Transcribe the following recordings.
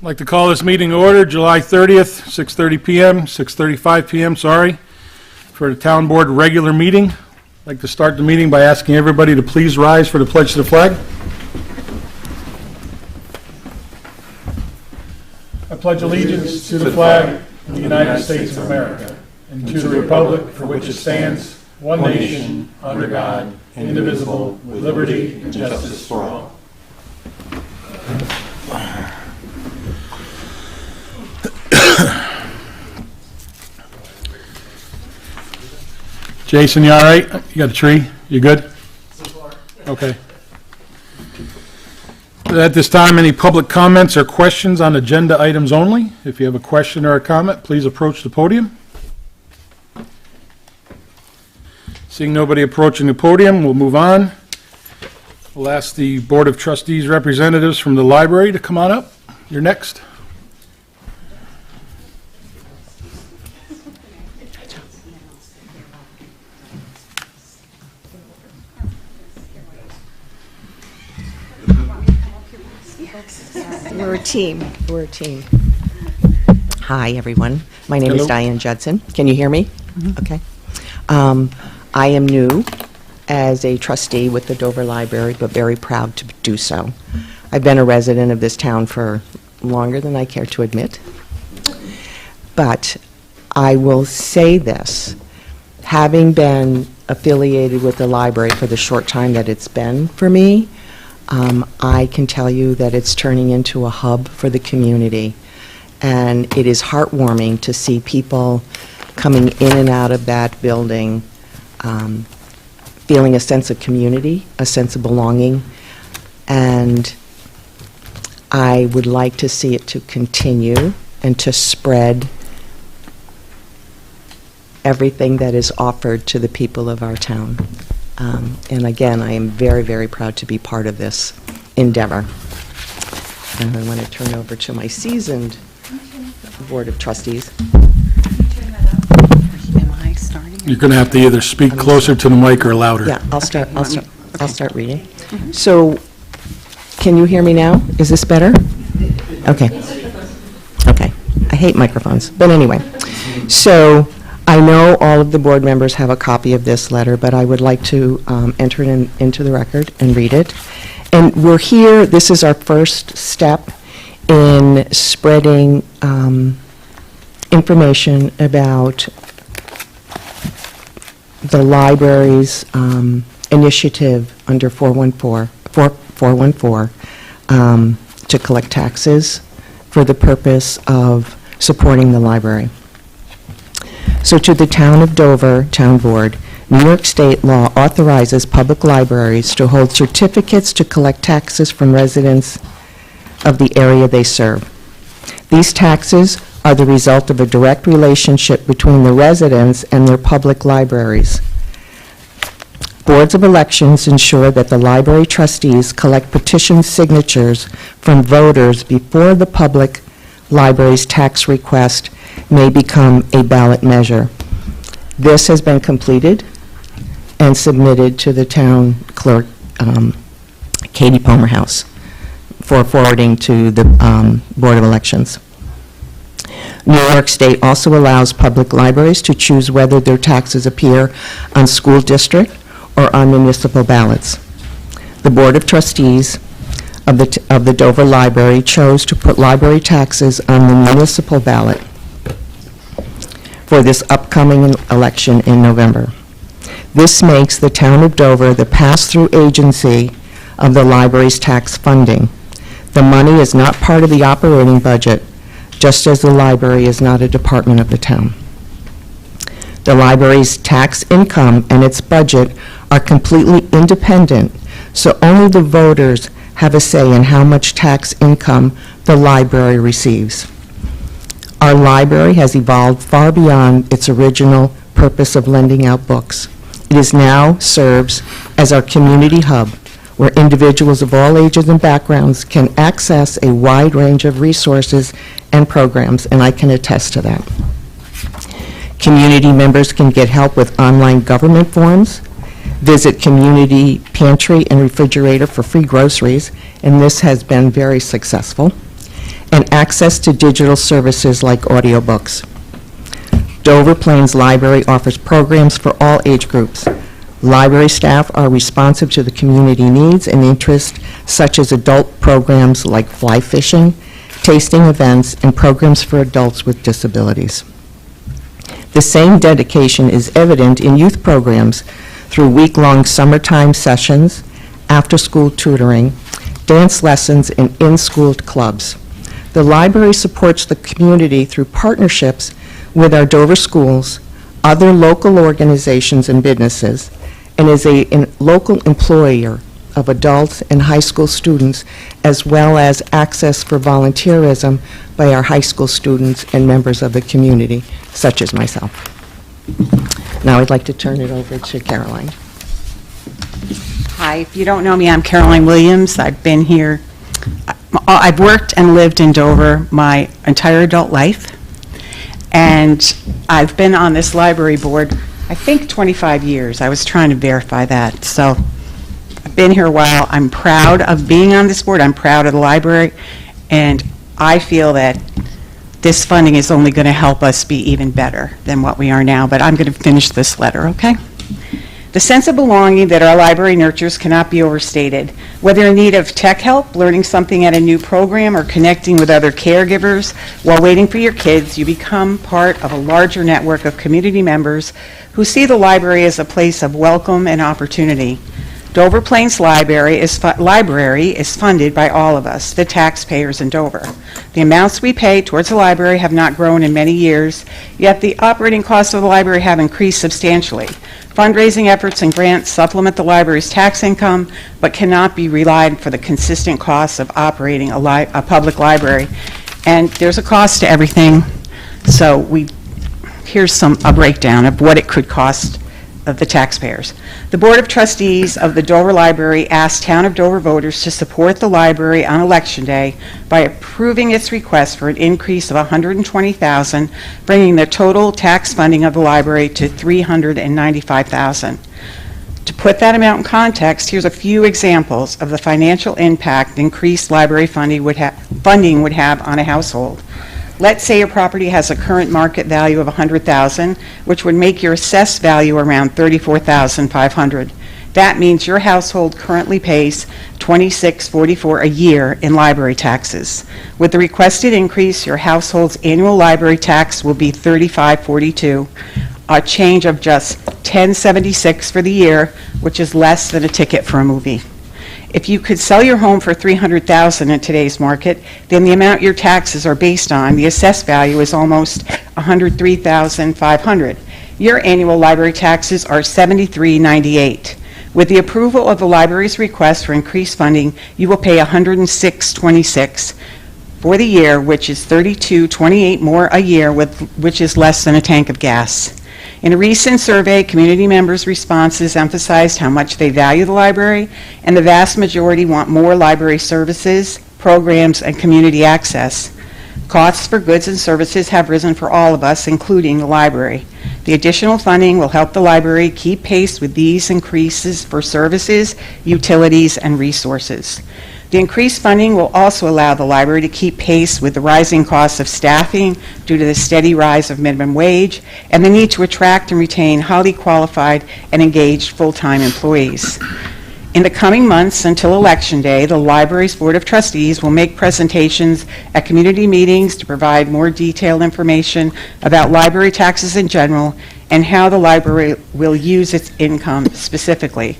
I'd like to call this meeting to order, July 30th, 6:30 p.m., 6:35 p.m., sorry, for the Town Board regular meeting. I'd like to start the meeting by asking everybody to please rise for the pledge to the flag. I pledge allegiance to the flag of the United States of America and to the republic for which it stands, one nation, under God, indivisible, with liberty and justice for all. Jason, you all right? You got a tree? You good? Okay. At this time, any public comments or questions on agenda items only? If you have a question or a comment, please approach the podium. Seeing nobody approaching the podium, we'll move on. We'll ask the Board of Trustees representatives from the library to come on up. You're next. We're a team. We're a team. Hi, everyone. My name is Diane Judson. Can you hear me? Mm-hmm. Okay. I am new as a trustee with the Dover Library, but very proud to do so. I've been a resident of this town for longer than I care to admit. But I will say this, having been affiliated with the library for the short time that it's been for me, I can tell you that it's turning into a hub for the community, and it is heartwarming to see people coming in and out of that building feeling a sense of community, a sense of belonging, and I would like to see it to continue and to spread everything that is offered to the people of our town. And again, I am very, very proud to be part of this endeavor. And I want to turn over to my seasoned Board of Trustees. Am I starting? You're going to have to either speak closer to the mic or louder. Yeah, I'll start reading. Mm-hmm. So, can you hear me now? Is this better? Okay. Okay. I hate microphones, but anyway. So, I know all of the board members have a copy of this letter, but I would like to enter it into the record and read it. And we're here, this is our first step in spreading information about the library's initiative under 414 to collect taxes for the purpose of supporting the library. So to the Town of Dover Town Board, New York State law authorizes public libraries to hold certificates to collect taxes from residents of the area they serve. These taxes are the result of a direct relationship between the residents and their public libraries. Boards of elections ensure that the library trustees collect petition signatures from voters before the public library's tax request may become a ballot measure. This has been completed and submitted to the town clerk, Katie Palmer House, for forwarding to the Board of Elections. New York State also allows public libraries to choose whether their taxes appear on school district or on municipal ballots. The Board of Trustees of the Dover Library chose to put library taxes on the municipal ballot for this upcoming election in November. This makes the Town of Dover the pass-through agency of the library's tax funding. The money is not part of the operating budget, just as the library is not a department of the town. The library's tax income and its budget are completely independent, so only the voters have a say in how much tax income the library receives. Our library has evolved far beyond its original purpose of lending out books. It now serves as our community hub, where individuals of all ages and backgrounds can access a wide range of resources and programs, and I can attest to that. Community members can get help with online government forms, visit community pantry and refrigerator for free groceries, and this has been very successful, and access to digital services like audiobooks. Dover Plains Library offers programs for all age groups. Library staff are responsive to the community needs and interests, such as adult programs like fly fishing, tasting events, and programs for adults with disabilities. The same dedication is evident in youth programs through week-long summertime sessions, after-school tutoring, dance lessons, and in-school clubs. The library supports the community through partnerships with our Dover schools, other local organizations and businesses, and is a local employer of adults and high school students, as well as access for volunteerism by our high school students and members of the community, such as myself. Now I'd like to turn it over to Caroline. Hi, if you don't know me, I'm Caroline Williams. I've been here, I've worked and lived in Dover my entire adult life, and I've been on this library board, I think 25 years. I was trying to verify that. So I've been here a while. I'm proud of being on this board. I'm proud of the library, and I feel that this funding is only going to help us be even better than what we are now, but I'm going to finish this letter, okay? The sense of belonging that our library nurtures cannot be overstated. Whether in need of tech help, learning something at a new program, or connecting with other caregivers while waiting for your kids, you become part of a larger network of community members who see the library as a place of welcome and opportunity. Dover Plains Library is funded by all of us, the taxpayers in Dover. The amounts we pay towards the library have not grown in many years, yet the operating costs of the library have increased substantially. Fundraising efforts and grants supplement the library's tax income, but cannot be relied for the consistent costs of operating a public library. And there's a cost to everything, so here's a breakdown of what it could cost of the taxpayers. The Board of Trustees of the Dover Library asked Town of Dover voters to support the library on Election Day by approving its request for an increase of $120,000, bringing the total tax funding of the library to $395,000. To put that amount in context, here's a few examples of the financial impact increased library funding would have on a household. Let's say your property has a current market value of $100,000, which would make your assessed value around $34,500. That means your household currently pays $26.44 a year in library taxes. With the requested increase, your household's annual library tax will be $35.42, a change of just $10.76 for the year, which is less than a ticket for a movie. If you could sell your home for $300,000 in today's market, then the amount your taxes are based on, the assessed value, is almost $103,500. Your annual library taxes are $73.98. With the approval of the library's request for increased funding, you will pay $106.26 for the year, which is $32.28 more a year, which is less than a tank of gas. In a recent survey, community members' responses emphasized how much they value the library, and the vast majority want more library services, programs, and community access. Costs for goods and services have risen for all of us, including the library. The additional funding will help the library keep pace with these increases for services, utilities, and resources. The increased funding will also allow the library to keep pace with the rising costs of staffing due to the steady rise of minimum wage and the need to attract and retain highly qualified and engaged full-time employees. In the coming months until Election Day, the library's Board of Trustees will make presentations at community meetings to provide more detailed information about library taxes in general and how the library will use its income specifically.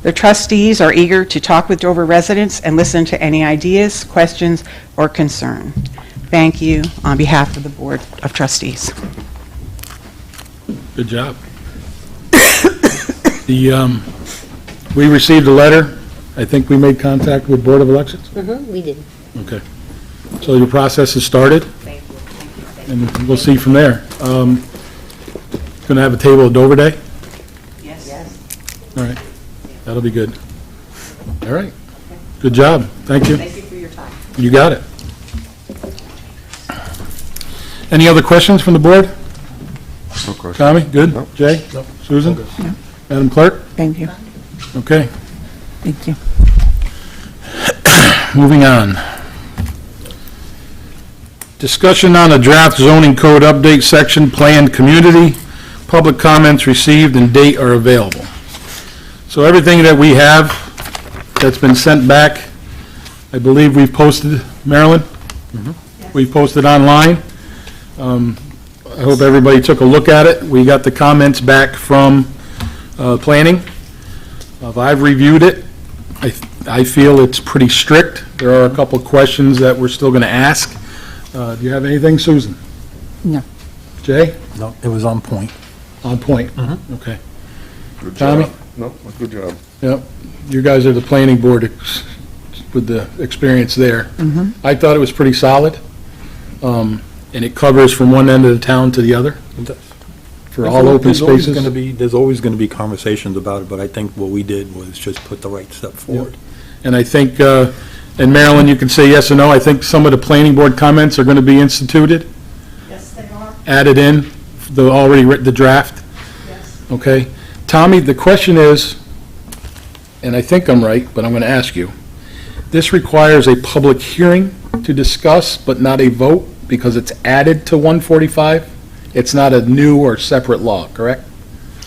The trustees are eager to talk with Dover residents and listen to any ideas, questions, or concern. Thank you on behalf of the Board of Trustees. Good job. We received a letter. I think we made contact with Board of Elections? We did. Okay. So your process has started? Thank you. And we'll see from there. Going to have a table at Dover Day? Yes. All right. That'll be good. All right. Good job. Thank you. Thank you for your time. You got it. Any other questions from the board? No question. Tommy, good? No. Jay? No. Susan? Madam Clerk? Thank you. Okay. Thank you. Moving on. Discussion on a draft zoning code update section, planned community. Public comments received and date are available. So everything that we have that's been sent back, I believe we've posted, Marilyn? We've posted online. I hope everybody took a look at it. We got the comments back from planning. I've reviewed it. I feel it's pretty strict. There are a couple of questions that we're still going to ask. Do you have anything, Susan? No. Jay? No, it was on point. On point? Okay. Good Tommy? job. No, good job. Yep. You guys are the planning board with the experience there. I thought it was pretty solid. And it covers from one end of the town to the other for all open spaces. There's always going to be conversations about it, but I think what we did was just put the right step forward. And I think, and Marilyn, you can say yes or no, I think some of the planning board comments are going to be instituted, Yes, they are. added in, the already written, the draft. Yes. Okay. Tommy, the question is, and I think I'm right, but I'm going to ask you, this requires a public hearing to discuss, but not a vote, because it's added to 145? It's not a new or separate law, correct?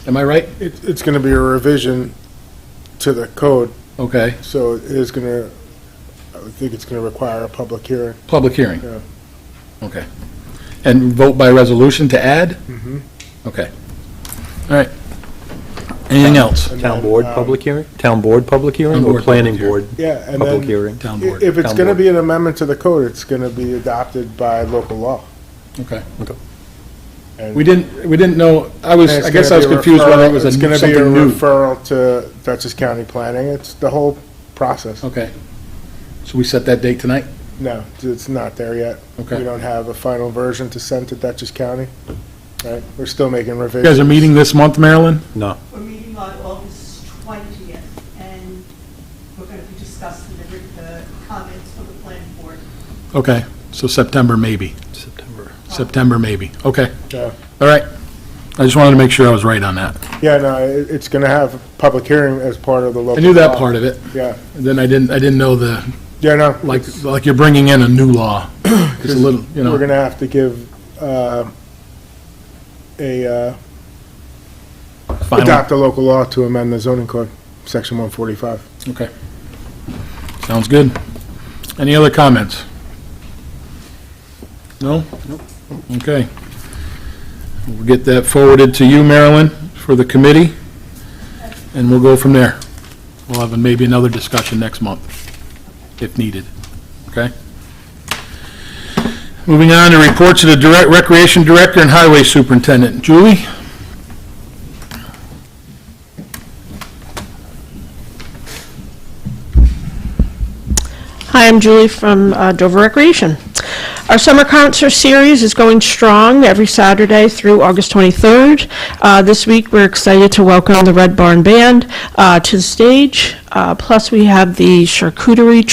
Am I right? It's going to be a revision to the code, Okay. so it is going to, I would think it's going to require a public hearing. Public hearing? Yeah. Okay. And vote by resolution to add? Mhm. Okay. All right. Anything else? And Town then, board public hearing? Town board public hearing Town or board planning public board Yeah, and public then hearing? Town board. if it's Town going to board. be an amendment to the code, it's going to be adopted by local law. Okay. And- We didn't know, I and it's guess I gonna was be a confused whether it was It's going to be a something new. referral to Dutchess County Planning. It's the whole process. Okay. So we set that date tonight? No, it's not there yet. Okay. We don't have a final version to send to Dutchess County, right? We're still making You revisions. guys are meeting this month, Marilyn? No. We're meeting on August 20th, and we're going to be discussing the comments from the planning board. Okay, so September maybe. September maybe. Okay. Yeah. All right. I just wanted to make sure I was right on that. Yeah, no, it's going to have a public hearing as part of the local I knew that law. part of it. Yeah, And then I didn't know the, yeah, no. like you're bringing in a new law. It's a little, you We're know. going to have to give Final. adopt a local law to amend the zoning code, section 145. Okay. Sounds good. Any other comments? No? Okay. We'll get that forwarded to you, Marilyn, for the committee, and we'll go from there. We'll have maybe another discussion next month, if needed. Okay? Moving on to reports of the Recreation Director and Highway Superintendent. Julie? Hi, I'm Julie from Dover Recreation. Our summer concert series is going strong every Saturday through August 23rd. This week, we're excited to welcome the Red Barn Band to the stage. Plus, we have the charcuterie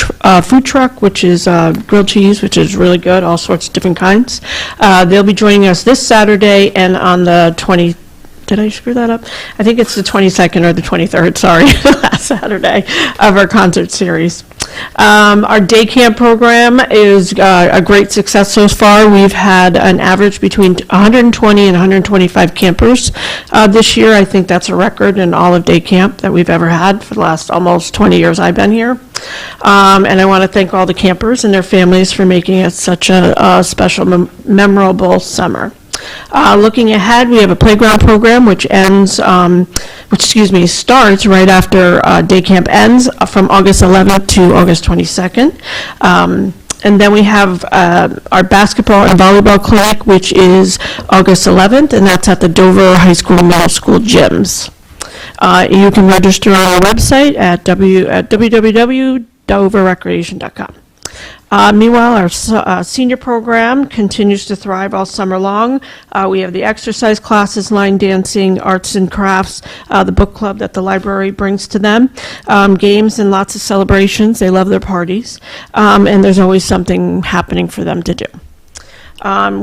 food truck, which is grilled cheese, which is really good, all sorts of different kinds. They'll be joining us this Saturday and on the 20th. Did I screw that up? I think it's the 22nd or the 23rd, sorry, last Saturday of our concert series. Our day camp program is a great success so far. We've had an average between 120 and 125 campers this year. I think that's a record in all of day camp that we've ever had for the last almost 20 years I've been here. And I want to thank all the campers and their families for making it such a special, memorable summer. Looking ahead, we have a playground program which starts right after day camp ends from August 11th to August 22nd. And then we have our basketball and volleyball clinic, which is August 11th, and that's at the Dover High School Middle School gyms. You can register on our website at www.doverrecreation.com. Meanwhile, our senior program continues to thrive all summer long. We have the exercise classes, line dancing, arts and crafts, the book club that the library brings to them, games and lots of celebrations. They love their parties, and there's always something happening for them to do.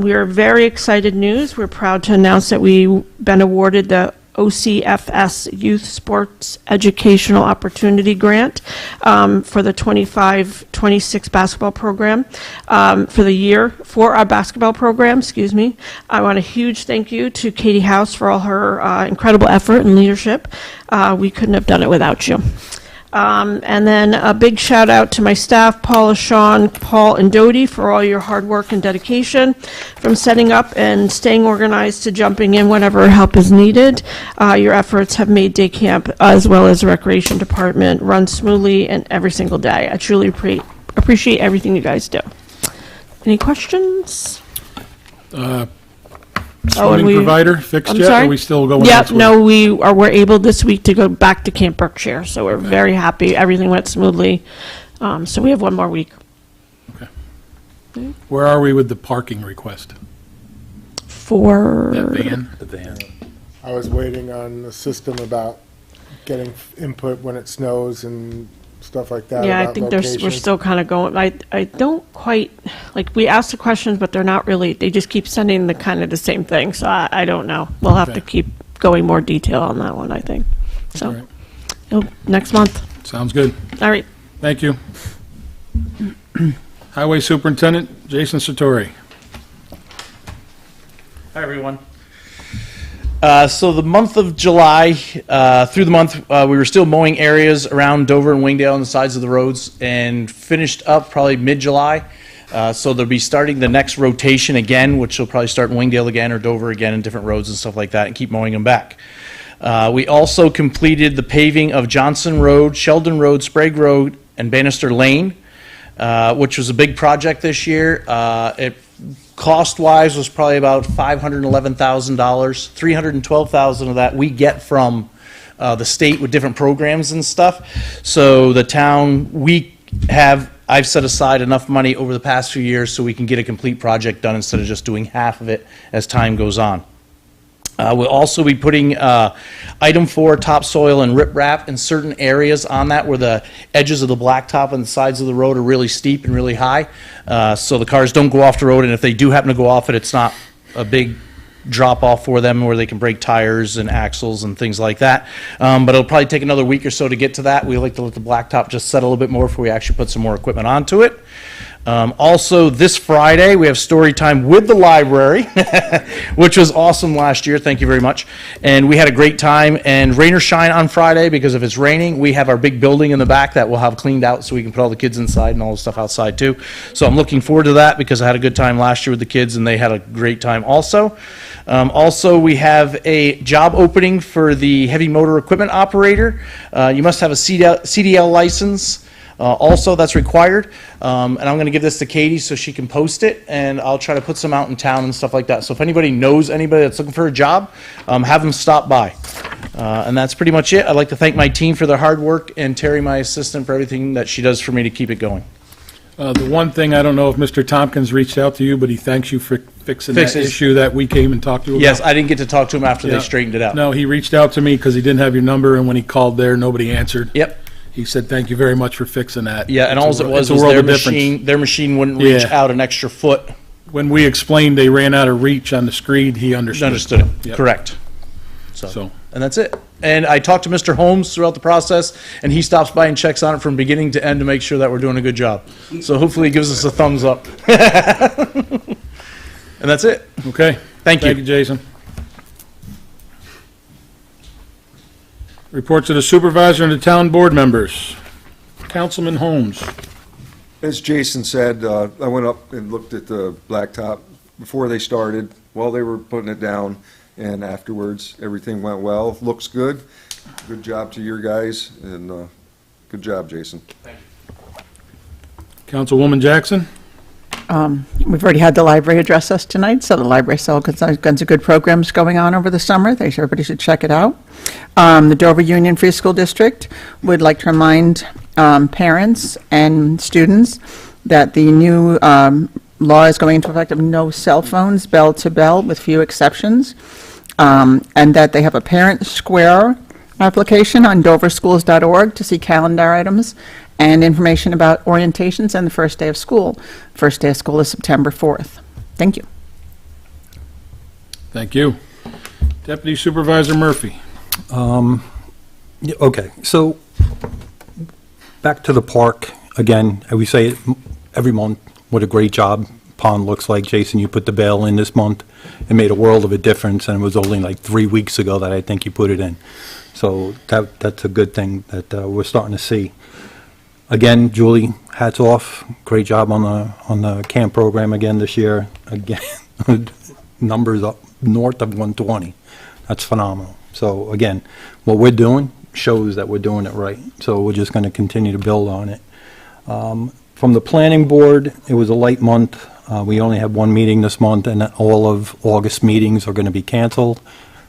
We are very excited news. We're proud to announce that we've been awarded the OCFS Youth Sports Educational Opportunity Grant for the 25-26 basketball program for the year, for our basketball program, excuse me. I want a huge thank you to Katie House for all her incredible effort and leadership. We couldn't have done it without you. And then a big shout out to my staff, Paula, Sean, Paul, and Dodie, for all your hard work and dedication, from setting up and staying organized to jumping in whenever help is needed. Your efforts have made day camp, as well as the recreation department, run smoothly and every single day. I truly appreciate everything you guys do. Any questions? Swimming provider fixed I'm yet? sorry? Or are we still going Yeah, elsewhere? no, we're able this week to go back to Camp Berkshire, so we're very happy. Everything went smoothly. So we have one more week. Where are we with the parking request? For, That van? The van. I was waiting on the system about getting input when it snows and stuff like that. yeah, I about think we're locations. still kind of going, I don't quite, like, we asked the questions, but they're not really, they just keep sending the kind of the same thing, so I don't know. We'll have to Okay. keep going more detail on that one, I think. All So, right. next month. Sounds good. All right. Thank you. Highway Superintendent Jason Sartori. Hi, everyone. So the month of July, through the month, we were still mowing areas around Dover and Wingdale on the sides of the roads, and finished up probably mid-July. So they'll be starting the next rotation again, which will probably start in Wingdale again or Dover again, in different roads and stuff like that, and keep mowing them back. We also completed the paving of Johnson Road, Sheldon Road, Sprague Road, and Bannister Lane, which was a big project this year. It cost-wise was probably about $511,000. $312,000 of that we get from the state with different programs and stuff. So the town, I've set aside enough money over the past few years so we can get a complete project done instead of just doing half of it as time goes on. We'll also be putting item 4 topsoil and riprap in certain areas on that where the edges of the blacktop and the sides of the road are really steep and really high. So the cars don't go off the road, and if they do happen to go off it, it's not a big drop off for them where they can break tires and axles and things like that. But it'll probably take another week or so to get to that. We like to let the blacktop just settle a little bit more before we actually put some more equipment onto it. Also, this Friday, we have story time with the library, which was awesome last year. Thank you very much. And we had a great time. And rain or shine on Friday, because if it's raining, we have our big building in the back that we'll have cleaned out so we can put all the kids inside and all the stuff outside too. So I'm looking forward to that because I had a good time last year with the kids and they had a great time also. Also, we have a job opening for the heavy motor equipment operator. You must have a CDL license. Also, that's required, and I'm going to give this to Katie so she can post it, and I'll try to put some out in town and stuff like that. So if anybody knows anybody that's looking for a job, have them stop by. And that's pretty much it. I'd like to thank my team for their hard work, and Terry, my assistant, for everything that she does for me to keep it going. The one thing, I don't know if Mr. Tompkins reached out to you, but he thanks you for fixing that Fixes. issue that we came and talked to you about. Yes, I didn't get to talk to him after Yeah. they straightened it out. No, he reached out to me because he didn't have your number, and when he called there, nobody answered. Yep. He said, thank you very much for fixing that. Yeah, and all It's a it wor- was it's a was world their of difference. machine wouldn't reach Yeah. out an extra foot. When we explained they ran out of reach on the screed, he understood. Understood it. Yep. Correct. So, And that's it. And I talked to Mr. Holmes throughout the process, and he stops by and checks on it from beginning to end to make sure that we're doing a good job. So hopefully he gives us a thumbs up. And that's it. okay. Thank you. Thank you, Jason. Reports of the supervisor and the town board members. Councilman Holmes. As Jason said, I went up and looked at the blacktop before they started, while they were putting it down, and afterwards, everything went well. Looks good. Good job to your guys, and good job, Jason. Councilwoman Jackson. We've already had the library address us tonight, so the library still got some good programs going on over the summer. Everybody should check it out. The Dover Union Free School District would like to remind parents and students that the new law is going into effect of no cell phones bell to bell with few exceptions, and that they have a Parent Square application on doverschools.org to see calendar items and information about orientations and the first day of school. First day of school is September 4th. Thank you. Thank you. Deputy Supervisor Murphy. Yeah, okay, so, back to the park, again, we say it every month, what a great job pond looks like. Jason, you put the bale in this month. It made a world of a difference, and it was only like 3 weeks ago that I think you put it in. So that's a good thing that we're starting to see. Again, Julie, hats off, great job on the camp program again this year. Again, numbers up north of 120. That's phenomenal. So again, what we're doing shows that we're doing it right. So we're just going to continue to build on it. From the planning board, it was a light month. We only had one meeting this month, and all of August meetings are going to be canceled.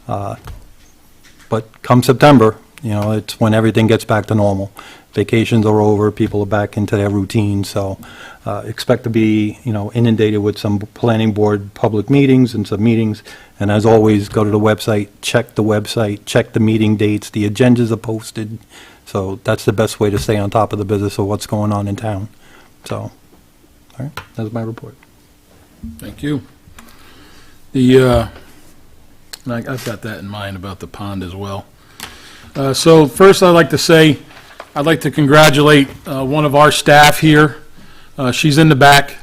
But come September, it's when everything gets back to normal. Vacations are over, people are back into their routine, so expect to be, inundated with some planning board public meetings and some meetings. And as always, go to the website, check the meeting dates, the agendas are posted. So that's the best way to stay on top of the business of what's going on in town. So, all right, that's my report. Thank you. And I've got that in mind about the pond as well. So first, I'd like to say, I'd like to congratulate one of our staff here. She's in the back,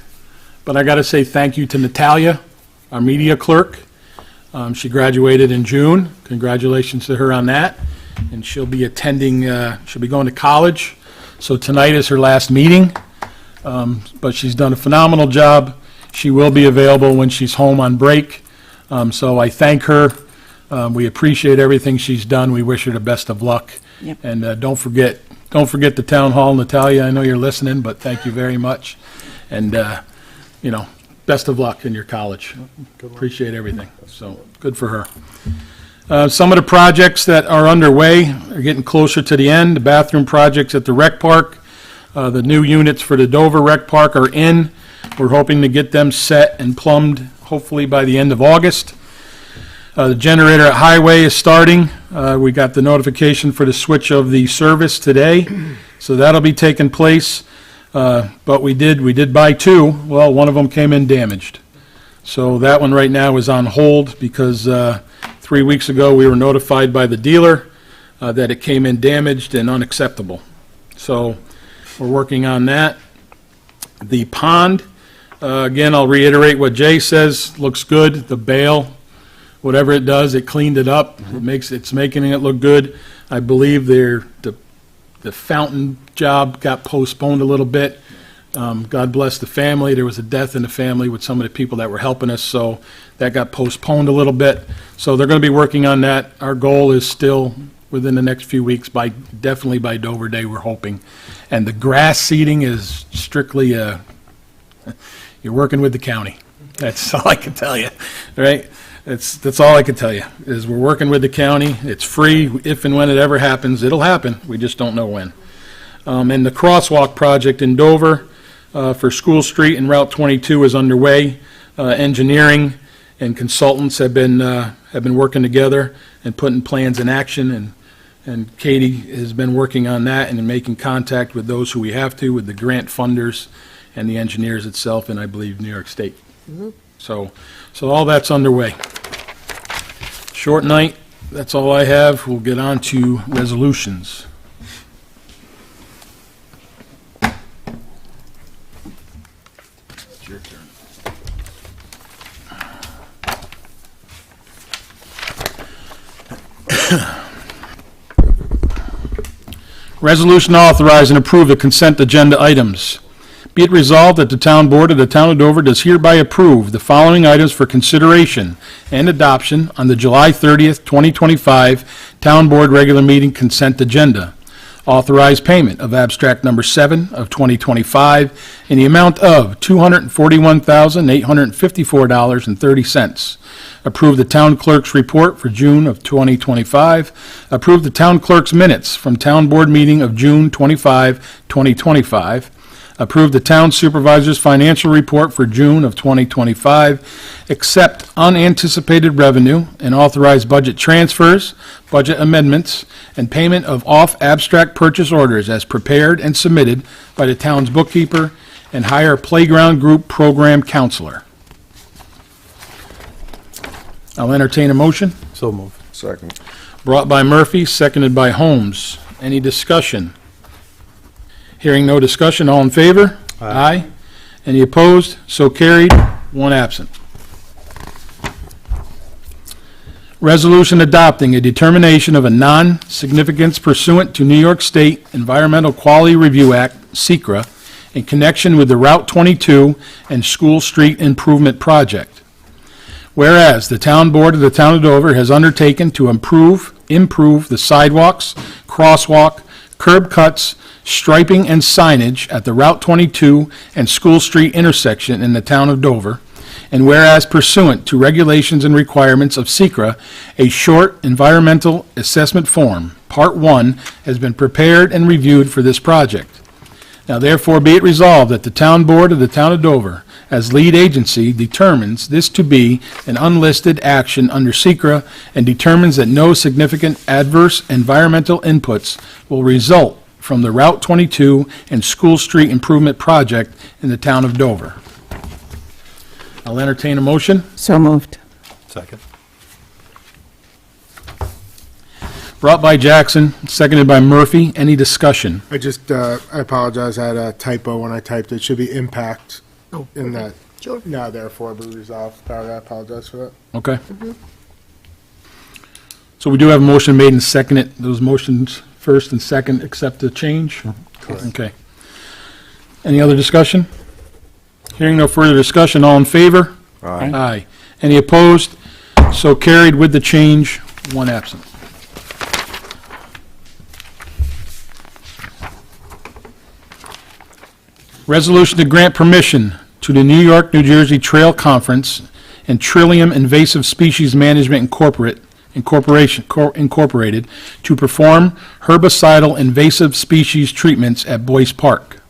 but I got to say thank you to Natalia, our media clerk. She graduated in June. Congratulations to her on that. And she'll be attending, she'll be going to college. So tonight is her last meeting. But she's done a phenomenal job. She will be available when she's home on break. So I thank her. We appreciate everything she's done. We wish her the best of luck. Yep. And don't forget the town hall, Natalia. I know you're listening, but thank you very much. And best of luck in your college. Appreciate everything. So good for her. Some of the projects that are underway are getting closer to the end. The bathroom projects at the rec park, the new units for the Dover Rec Park are in. We're hoping to get them set and plumbed hopefully by the end of August. The generator at Highway is starting. We got the notification for the switch of the service today, so that'll be taking place. But we did buy two. Well, one of them came in damaged. So that one right now is on hold because 3 weeks ago we were notified by the dealer that it came in damaged and unacceptable. So we're working on that. The pond, again, I'll reiterate what Jay says, looks good. The bale, whatever it does, it cleaned it up. It's making it look good. I believe the fountain job got postponed a little bit. God bless the family. There was a death in the family with some of the people that were helping us, so that got postponed a little bit. So they're going to be working on that. Our goal is still within the next few weeks, definitely by Dover Day, we're hoping. And the grass seeding is strictly you're working with the county. That's all I can tell you, right? That's all I can tell you, is we're working with the county. It's free. If and when it ever happens, it'll happen. We just don't know when. And the crosswalk project in Dover for School Street and Route 22 is underway. Engineering and consultants have been working together and putting plans in action, and Katie has been working on that and making contact with those who we have to, with the grant funders and the engineers itself, and I believe New York State. So all that's underway. Short night, that's all I have. We'll get on to resolutions. It's your turn. Resolution to authorize and approve the consent agenda items. Be it resolved that the Town Board of the Town of Dover does hereby approve the following items for consideration and adoption on the July 30th, 2025 Town Board Regular Meeting Consent Agenda. Authorize payment of abstract number 7 of 2025 in the amount of $241,854.30. Approve the Town Clerk's report for June of 2025. Approve the Town Clerk's minutes from Town Board meeting of June 25, 2025. Approve the Town Supervisor's financial report for June of 2025, accept unanticipated revenue, and authorize budget transfers, budget amendments, and payment of off-abstract purchase orders as prepared and submitted by the town's bookkeeper, and hire playground group program counselor. I'll entertain a motion. So moved. Second. Brought by Murphy, seconded by Holmes. Any discussion? Hearing no discussion, all in favor? Aye. Any opposed? So carried, one absent. Resolution adopting a determination of a non-significance pursuant to New York State Environmental Quality Review Act, SECRA, in connection with the Route 22 and School Street Improvement Project. Whereas the Town Board of the Town of Dover has undertaken to improve the sidewalks, crosswalk, curb cuts, striping, and signage at the Route 22 and School Street intersection in the Town of Dover, and whereas pursuant to regulations and requirements of SECRA, a short environmental assessment form, Part 1, has been prepared and reviewed for this project. Now therefore be it resolved that the Town Board of the Town of Dover, as lead agency, determines this to be an unlisted action under SECRA and determines that no significant adverse environmental inputs will result from the Route 22 and School Street Improvement Project in the Town of Dover. I'll entertain a motion. So moved. Second. Brought by Jackson, seconded by Murphy. Any discussion? I just, I apologize, I had a typo when I typed it. It should be impact in that. Sure. Now therefore be resolved. Sorry, I apologize for that. Okay. So we do have a motion made and seconded. Those motions, first and second, accept the change? Okay. Any other discussion? Hearing no further discussion, all in favor? Aye. Aye. Any opposed? So carried with the change, one absent. Resolution to grant permission to the New York, New Jersey Trail Conference and Trillium Invasive Species Management Incorporated to perform herbicidal invasive species treatments at Boyce Park.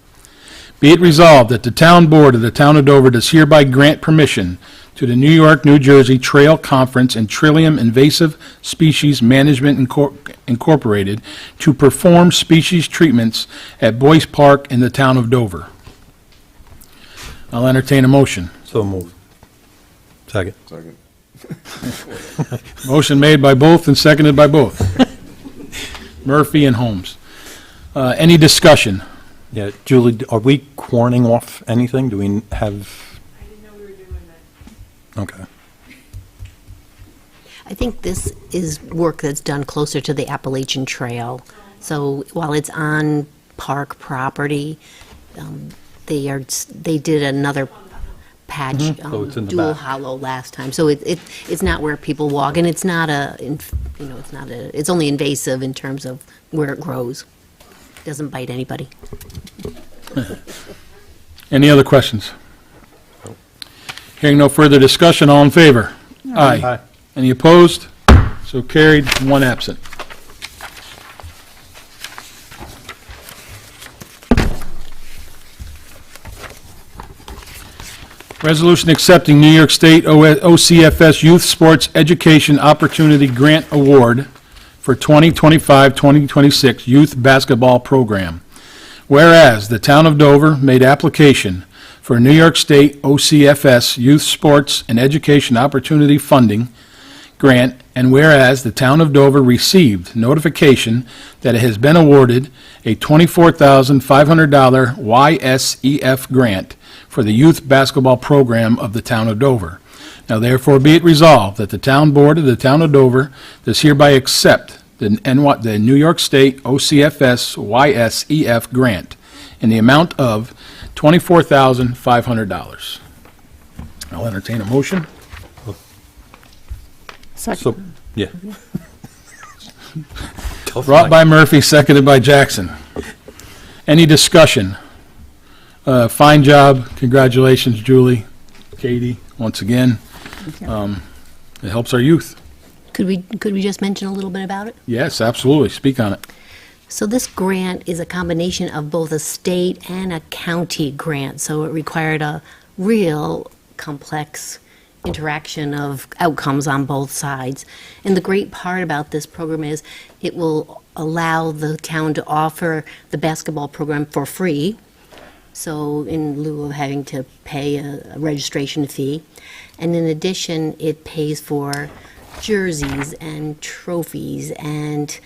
Be it resolved that the Town Board of the Town of Dover does hereby grant permission to the New York, New Jersey Trail Conference and Trillium Invasive Species Management Incorporated to perform species treatments at Boyce Park in the Town of Dover. I'll entertain a motion. So moved. Second. Second. Motion made by both and seconded by both. Murphy and Holmes. Any discussion? Yeah, Julie, are we corning off anything? Do we have? I didn't know we were doing that. Okay. I think this is work that's done closer to the Appalachian Trail. So while it's on park property, they did another patch, So it's in the dual back. hollow last time. So it's not where people walk, and it's not it's only invasive in terms of where it grows. Doesn't bite anybody. Any other questions? Hearing no further discussion, all in favor? Aye. Any opposed? So carried, one absent. Resolution accepting New York State OCFS Youth Sports Education Opportunity Grant Award for 2025-2026 Youth Basketball Program. Whereas the Town of Dover made application for New York State OCFS Youth Sports and Education Opportunity Funding Grant, and whereas the Town of Dover received notification that it has been awarded a $24,500 YSEF grant for the youth basketball program of the Town of Dover. Now therefore be it resolved that the Town Board of the Town of Dover does hereby accept the New York State OCFS YSEF grant in the amount of $24,500. I'll entertain a motion. So, yeah. Brought by Murphy, seconded by Jackson. Any discussion? Fine job. Congratulations, Julie, Katie, once again. It helps our youth. Could we just mention a little bit about it? Yes, absolutely. Speak on it. So this grant is a combination of both a state and a county grant, so it required a real complex interaction of outcomes on both sides. And the great part about this program is it will allow the town to offer the basketball program for free, so in lieu of having to pay a registration fee. And in addition, it pays for jerseys and trophies and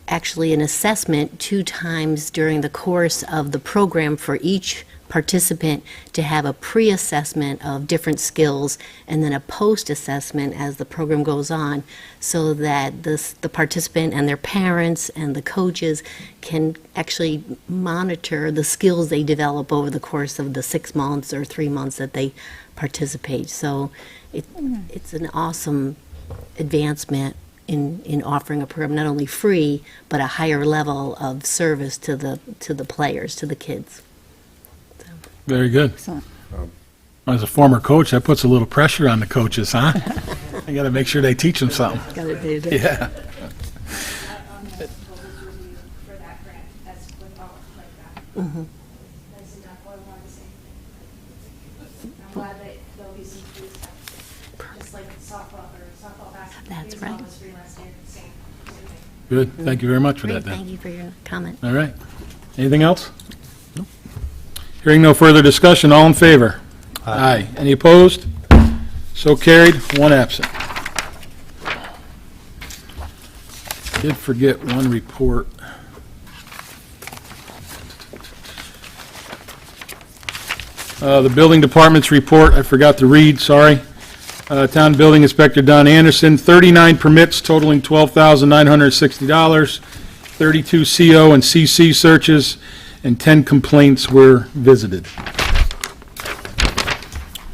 actually an assessment 2 times during the course of the program for each participant to have a pre-assessment of different skills and then a post-assessment as the program goes on, so that the participant and their parents and the coaches can actually monitor the skills they develop over the course of the 6 months or 3 months that they participate. So it's an awesome advancement in offering a program not only free, but a higher level of service to the players, to the kids. Very good. Excellent. As a former coach, that puts a little pressure on the coaches, huh? You got to make sure they teach them something. Got it, David. Yeah. For that grant, that's with all like that. That's exactly what I wanted to say. I'm glad that there'll be some free stuff, just like softball or softball basketball. That's baseball right. was free last year, same thing. Good. Thank you very much for Great, that, then. thank you for your comment. All right. Anything else? No. Hearing no further discussion, all in favor? Aye. Any opposed? So carried, 1 absent. Did forget one report. The building department's report, I forgot to read, sorry. Town Building Inspector Don Anderson, 39 permits totaling $12,960, 32 CO and CC searches, and 10 complaints were visited.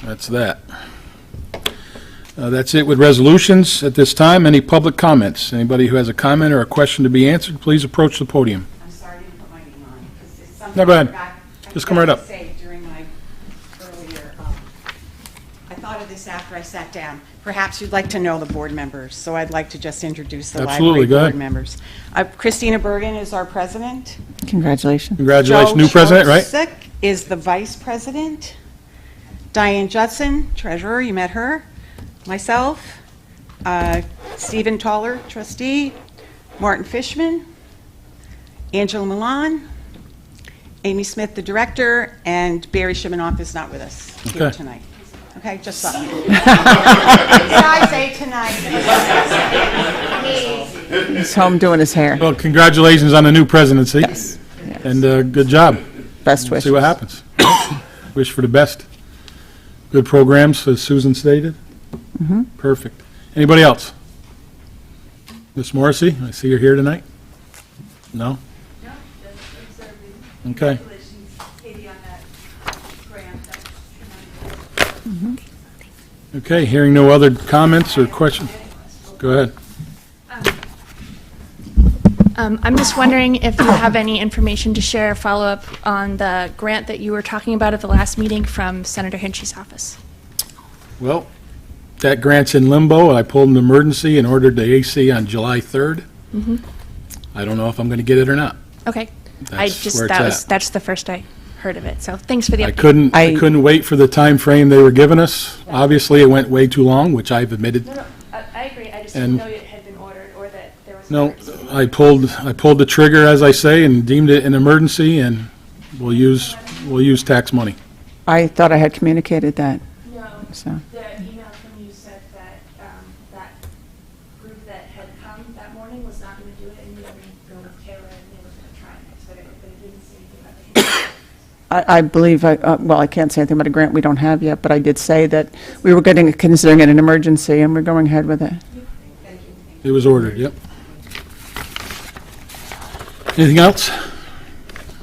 That's that. That's it with resolutions at this time. Any public comments? Anybody who has a comment or a question to be answered, please approach the podium. I'm sorry I didn't put my name on, because it's something. No, go ahead. I forgot- Just come right up. I forgot to say during my earlier, I thought of this after I sat down. Perhaps you'd like to know the board members, so I'd like to just introduce the Absolutely, library go ahead. board members. Christina Bergen is our president. Congratulations. Congratulations, Joe new president, right? Schwartzik is the vice president. Diane Judson, treasurer, you met her. Myself, Stephen Toller, trustee, Martin Fishman, Angela Milan, Amy Smith, the director, and Barry Shimanoff is not with us here Okay. tonight. Okay, just so. I say tonight. He's home doing his hair. Well, congratulations on the new presidency. Yes. Yes. And good job. Best wishes. See what happens. Wish for the best. Good programs, as Susan stated. Perfect. Anybody else? Miss Morrissey, I see you're here tonight. No? No, just observing. Okay. Congratulations, Katie, on that grant. That's tremendous. Okay, hearing no other comments or questions, go ahead. I'm just wondering if you have any information to share, follow-up on the grant that you were talking about at the last meeting from Senator Hinchy's office. Well, that grant's in limbo. I pulled an emergency and ordered the AC on July 3rd. I don't know if I'm going to get it or not. Okay. That's where it's at. That's the first I heard of it, so thanks for the I update. I couldn't wait for the time frame they were giving us. Obviously, it went way too long, which I've admitted. No, I agree, I just And- didn't know it had been ordered or that there was. an No, emergency. I pulled the trigger, as I say, and deemed it an emergency, and we'll use tax money. I thought I had communicated that, No, so. the email from you said that, that group that had come that morning was not gonna do it, and you were gonna go with Taylor, and they were gonna try and expedite it, but it didn't say anything about the. I believe, well, I can't say anything about a grant we don't have yet, but I did say that we were considering it an emergency, and we're going ahead with it. It was ordered, yep. Anything else?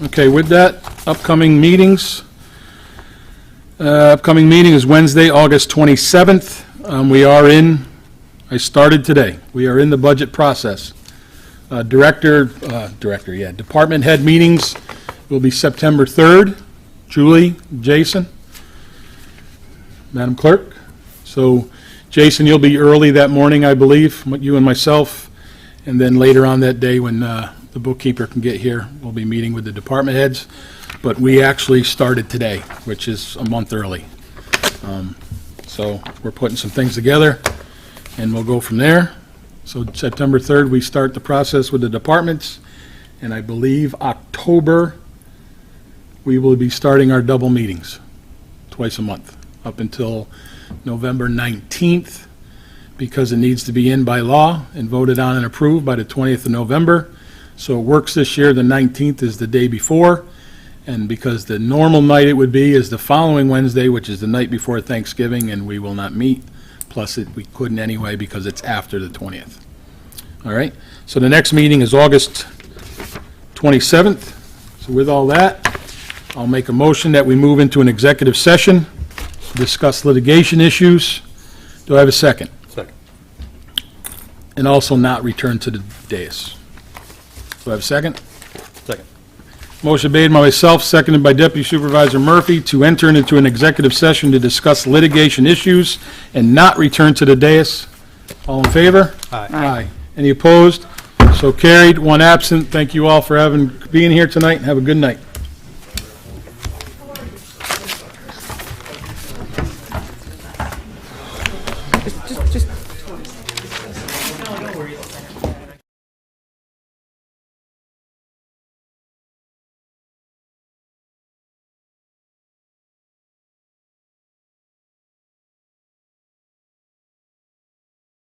Okay, with that, upcoming meetings. Upcoming meeting is Wednesday, August 27th. I started today. We are in the budget process. Department head meetings will be September 3rd. Julie, Jason, Madam Clerk. So, Jason, you'll be early that morning, I believe, you and myself. And then later on that day, when the bookkeeper can get here, we'll be meeting with the department heads. But we actually started today, which is a month early. So we're putting some things together, and we'll go from there. So September 3rd, we start the process with the departments, and I believe October, we will be starting our double meetings, twice a month, up until November 19th, because it needs to be in by law and voted on and approved by the 20th of November. So it works this year, the 19th is the day before, and because the normal night it would be is the following Wednesday, which is the night before Thanksgiving, and we will not meet, plus we couldn't anyway because it's after the 20th. All right, so the next meeting is August 27th. So with all that, I'll make a motion that we move into an executive session, discuss litigation issues. Do I have a second? Second. And also not return to the dais. Do I have a second? Second. Motion made by myself, seconded by Deputy Supervisor Murphy, to enter into an executive session to discuss litigation issues and not return to the dais. All in favor? Aye. Aye. Any opposed? So carried, one absent. Thank you all for being here tonight, and have a good night. Just